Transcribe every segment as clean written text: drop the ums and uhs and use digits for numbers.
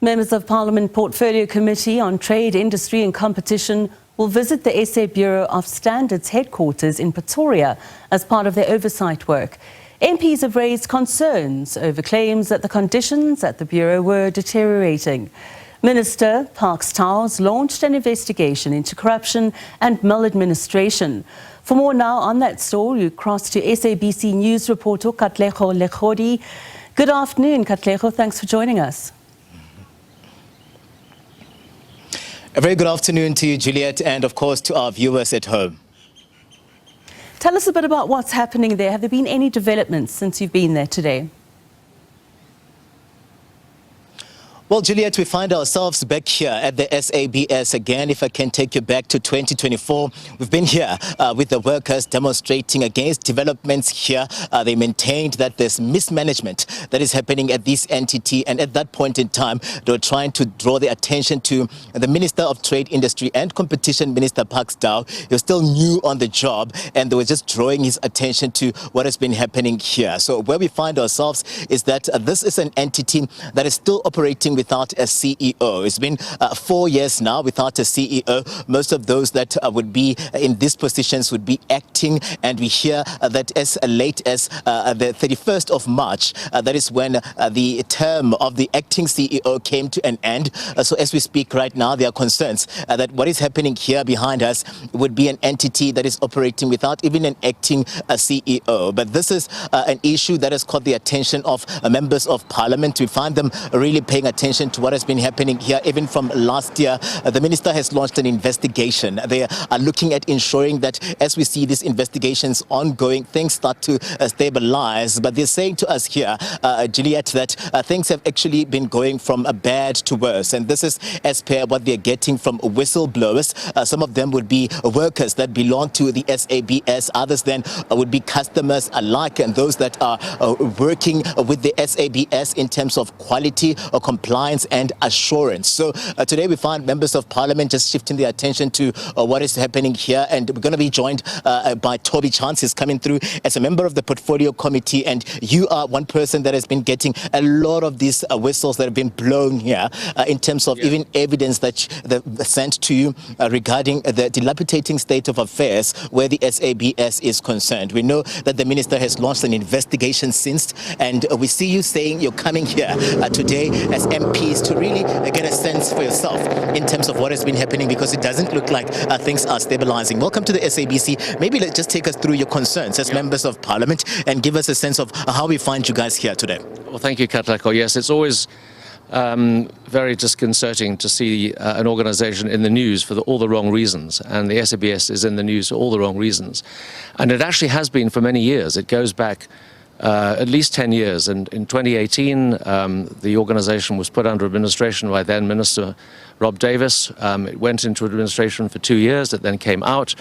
Members of Parliament Portfolio Committee on Trade, Industry and Competition will visit the SA Bureau of Standards Headquarters in Pretoria as part of their oversight work. MPs have raised concerns over claims that the conditions at the Bureau were deteriorating. Minister Parks Towers launched an investigation into corruption and maladministration. For more now on that story, you cross to SABC News reporter Katlego Legodi. Good afternoon, Katlego. Thanks for joining us. A very good afternoon to you, Juliet, and of course to our viewers at home. Tell us a bit about what's happening there. Have there been any developments since you've been there today? Well, Juliet, we find ourselves back here at the SABS again. If I can take you back to 2024, we've been here with the workers demonstrating against developments here. They maintained that there's mismanagement that is happening at this entity, and at that point in time, they were trying to draw the attention to the Minister of Trade, Industry and Competition, Minister Parks Towers. He was still new on the job, and they were just drawing his attention to what has been happening here. So where we find ourselves is that this is an entity that is still operating without a CEO. It's been 4 years now without a CEO. Most of those that would be in these positions would be acting, and we hear that as late as the 31st of March, that is when the term of the acting CEO came to an end. So as we speak right now, there are concerns that what is happening here behind us would be an entity that is operating without even an acting CEO. But this is an issue that has caught the attention of members of Parliament. We find them really paying attention to what has been happening here. Even from last year, the minister has launched an investigation. They are looking at ensuring that as we see these investigations ongoing, things start to stabilize. But they're saying to us here, Juliet, that things have actually been going from bad to worse. And this is as per what they're getting from whistleblowers. Some of them would be workers that belong to the SABS. Others then would be customers alike, and those that are working with the SABS in terms of quality or compliance and assurance. So today we find members of Parliament just shifting their attention to what is happening here, and we're going to be joined by Toby Chance. He's coming through as a member of the Portfolio Committee, and you are one person that has been getting a lot of these whistles that have been blown here in terms of even evidence that they've sent to you regarding the dilapidating state of affairs where the SABS is concerned. We know that the minister has launched an investigation since, and we see you saying you're coming here today as MPs to really get a sense for yourself in terms of what has been happening, because it doesn't look like things are stabilizing. Welcome to the SABC. Maybe let's just take us through your concerns as members of Parliament and give us a sense of how we find you guys here today. Well, thank you, Katlego. Yes, it's always very disconcerting to see an organisation in the news for all the wrong reasons, and the SABS is in the news for all the wrong reasons. And it actually has been for many years. It goes back at least 10 years, and in 2018 the organisation was put under administration by then Minister Rob Davis. It went into administration for 2 years. It then came out,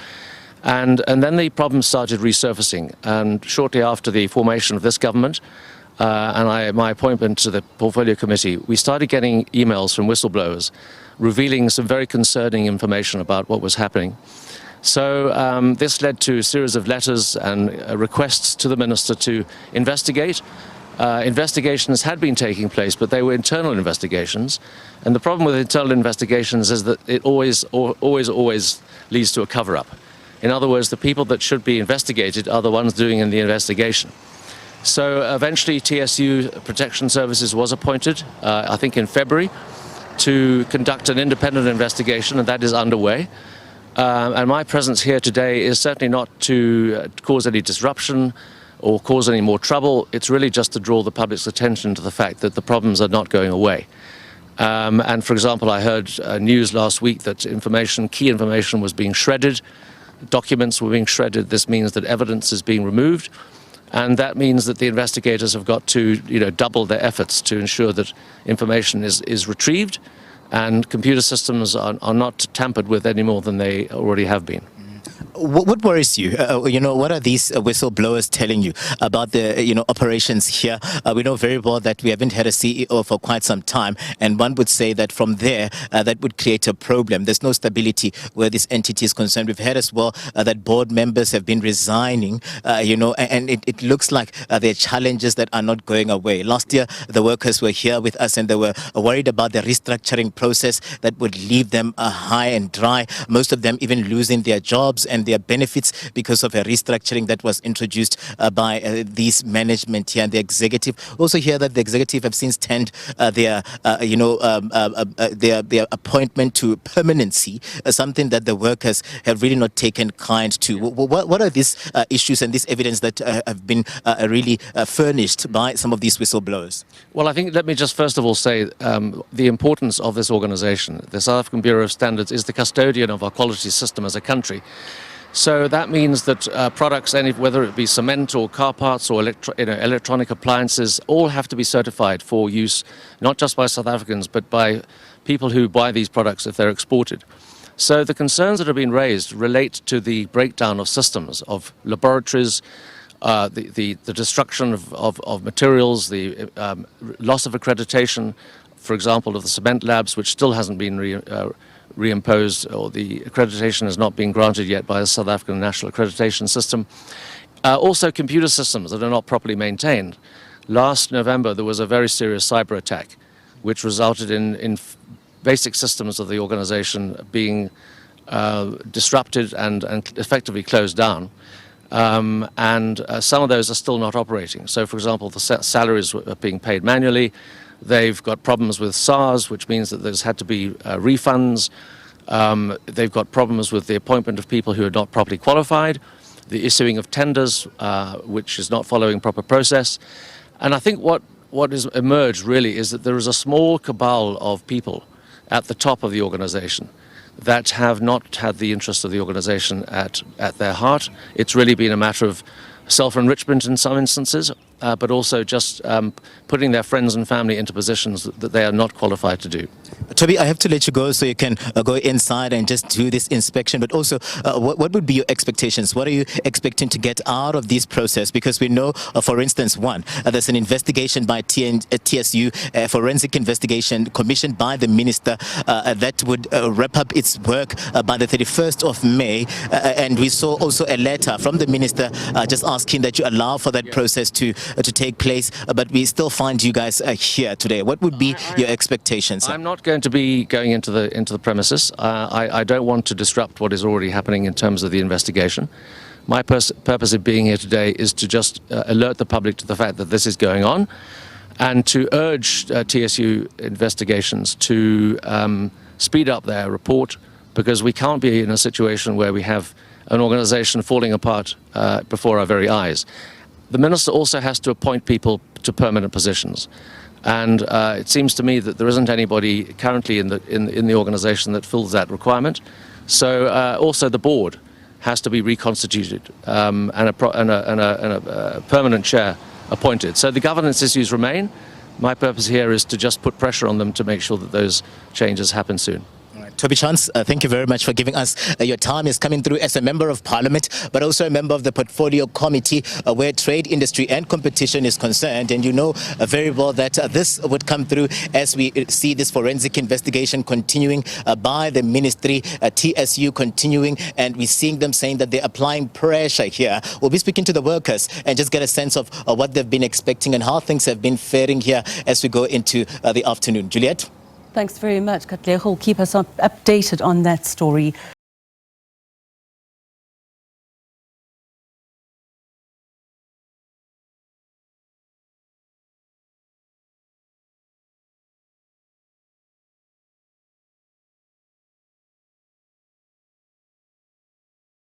and then the problems started resurfacing. And shortly after the formation of this government and my appointment to the Portfolio Committee, we started getting emails from whistleblowers revealing some very concerning information about what was happening. So this led to a series of letters and requests to the minister to investigate. Investigations had been taking place, but they were internal investigations. And the problem with internal investigations is that it always leads to a cover-up. In other words, the people that should be investigated are the ones doing the investigation. So eventually TSU Protection Services was appointed, I think in February, to conduct an independent investigation, and that is underway. And my presence here today is certainly not to cause any disruption or cause any more trouble. It's really just to draw the public's attention to the fact that the problems are not going away. And for example, I heard news last week that key information was being shredded, documents were being shredded. This means that evidence is being removed, and that means that the investigators have got to double their efforts to ensure that information is retrieved and computer systems are not tampered with any more than they already have been. What worries you? What are these whistleblowers telling you about the, operations here? We know very well that we haven't had a CEO for quite some time, and one would say that from there, that would create a problem. There's no stability where this entity is concerned. We've heard as well that board members have been resigning, and it looks like there are challenges that are not going away. Last year, the workers were here with us, and they were worried about the restructuring process that would leave them high and dry, most of them even losing their jobs and their benefits because of a restructuring that was introduced by these management here and the executive. Also hear that the executive have since turned their appointment to permanency, something that the workers have really not taken kind to. What are these issues and this evidence that have been really furnished by some of these whistleblowers? Well, I think, let me just first of all say the importance of this organization. The South African Bureau of Standards is the custodian of our quality system as a country. So that means that products, whether it be cement or car parts or electronic appliances, all have to be certified for use, not just by South Africans, but by people who buy these products if they're exported. So the concerns that have been raised relate to the breakdown of systems, of laboratories, the destruction of materials, the loss of accreditation, for example, of the cement labs, which still hasn't been reimposed, or the accreditation has not been granted yet by the South African National Accreditation System. Also computer systems that are not properly maintained. Last November there was a very serious cyber attack which resulted in basic systems of the organization being disrupted and effectively closed down. Some of those are still not operating. So for example, the salaries are being paid manually. They've got problems with SARS, which means that there's had to be refunds. They've got problems with the appointment of people who are not properly qualified, the issuing of tenders, which is not following proper process. And I think what has emerged really is that there is a small cabal of people at the top of the organization that have not had the interests of the organization at their heart. It's really been a matter of self-enrichment in some instances, but also just putting their friends and family into positions that they are not qualified to do. Toby, I have to let you go so you can go inside and just do this inspection, but also what would be your expectations? What are you expecting to get out of this process? Because we know, for instance, there's an investigation by TSU, a forensic investigation commissioned by the minister that would wrap up its work by the 31st of May. And we saw also a letter from the minister just asking that you allow for that process to take place, but we still find you guys here today. What would be your expectations? I'm not going to be going into the premises. I don't want to disrupt what is already happening in terms of the investigation. My purpose of being here today is to just alert the public to the fact that this is going on, and to urge TSU investigations to speed up their report, because we can't be in a situation where we have an organization falling apart before our very eyes. The minister also has to appoint people to permanent positions, and it seems to me that there isn't anybody currently in the organization that fills that requirement. So also the board has to be reconstituted and a permanent chair appointed. So the governance issues remain. My purpose here is to just put pressure on them to make sure that those changes happen soon. Toby Chance, thank you very much for giving us your time. Is coming through as a member of Parliament, but also a member of the Portfolio Committee where trade, industry and competition is concerned. And you know very well that this would come through as we see this forensic investigation continuing by the ministry, TSU continuing, and we're seeing them saying that they're applying pressure here. We'll be speaking to the workers and just get a sense of what they've been expecting and how things have been faring here as we go into the afternoon. Juliet? Thanks very much, Katlego. Keep us updated on that story.